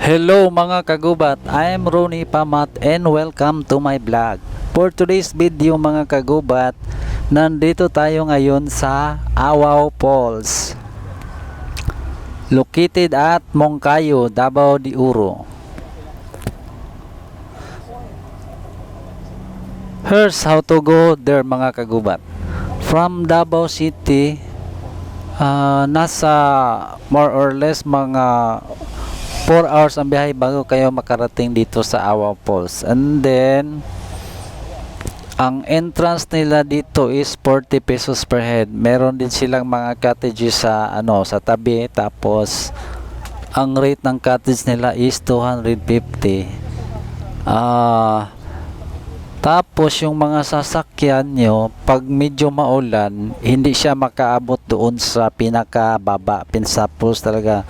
Hello mga kagubat, I am Ronnie Pamat and welcome to my vlog. For today's video mga kagubat, nandito tayo ngayon sa Awaw Falls, located at Moncayo, Davao de Oro. Here's how to go there mga kagubat. From Davao City, nasa more or less mga 4 hours ang biyahe bago kayo makarating dito sa Awaw Falls. And then ang entrance nila dito is 40 pesos per head. Meron din silang mga cottages sa sa tabi, tapos ang rate ng cottage nila is 250. Tapos yung mga sasakyan nyo, pag medyo maulan, hindi siya makaabot doon sa pinakababa, pinsapos talaga.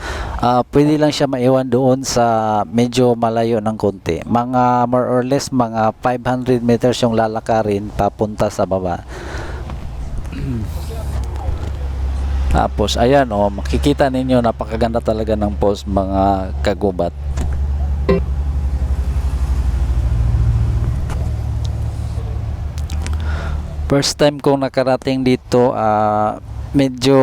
Pwede lang siya maiwan doon sa medyo malayo ng konti. Mga more or less mga 500 meters yung lalakarin papunta sa baba. Tapos ayan makikita ninyo, napakaganda talaga ng falls mga kagubat. First time kong nakarating dito, medyo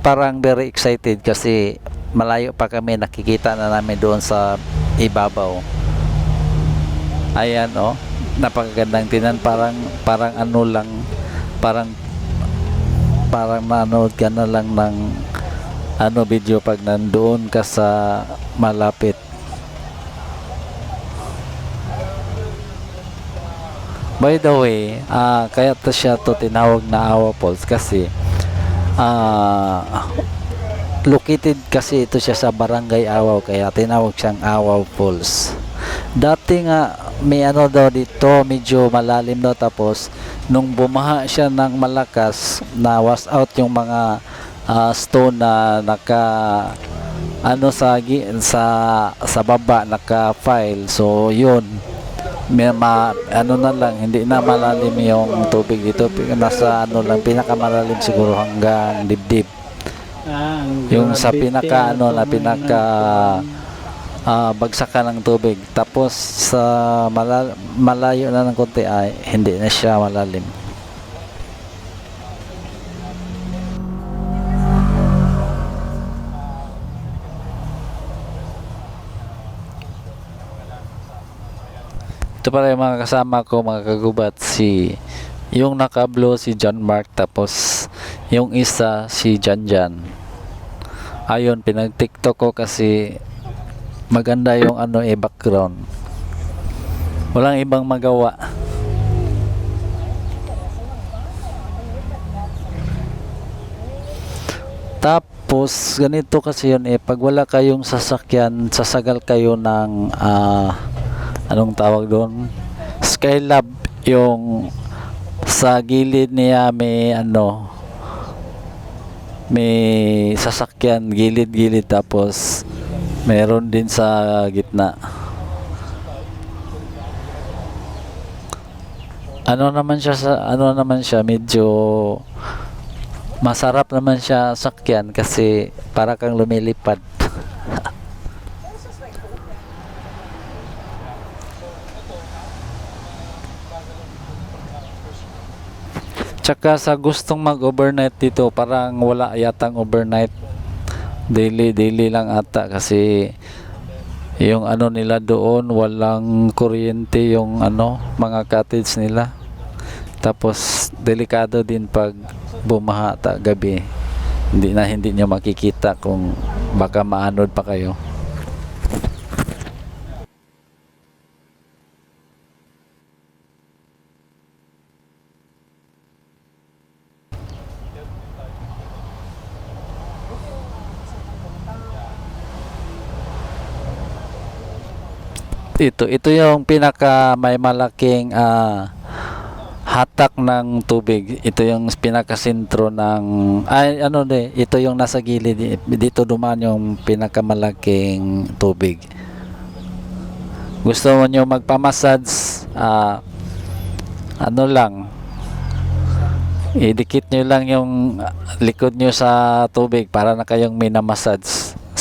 parang very excited kasi malayo pa kami, nakikita na namin doon sa ibabaw. Ayan napakagandang tinan, parang ano lang, parang manood ka na lang ng video pag nandoon ka sa malapit. By the way, kaya siya tinawag na Awaw Falls kasi located kasi ito siya sa Barangay Awaw, kaya tinawag siyang Awaw Falls. Dati nga may daw dito, medyo malalim daw, tapos nung bumaha siya ng malakas, na wash out yung mga stone na naka sa baba, naka file. So yun, may na lang, hindi na malalim yung tubig dito, nasa lang, pinakamalalim siguro hanggang dibdib. Yung sa pinaka bagsakan ng tubig. Tapos sa malayo na ng konti ay hindi na siya malalim. Ito pala yung mga kasama ko mga kagubat, yung naka-blue si John Mark, tapos yung isa si Janjan. Ayun, pinag-TikTok ko kasi maganda yung background. Walang ibang magawa. Tapos ganito kasi yun, pag wala kayong sasakyan, sasagal kayo ng anong tawag doon, Skylab. Yung sa gilid niya may sasakyan gilid-gilid, tapos meron din sa gitna. Naman siya medyo masarap naman siya sakyan kasi para kang lumilipad. Tsaka sa gustong mag-overnight dito, parang wala yatang overnight. Daily lang ata kasi yung nila doon, walang kuryente yung mga cottage nila. Tapos delikado din pag bumaha gabi. Hindi nyo makikita kung baka maanod pa kayo. Ito yung pinaka may malaking hatak ng tubig. Ito yung pinaka sentro ng ito yung nasa gilid, dito dumaan yung pinakamalaking tubig. Gusto mo nyo magpamassage, lang, idikit nyo lang yung likod nyo sa tubig para na kayong minamassage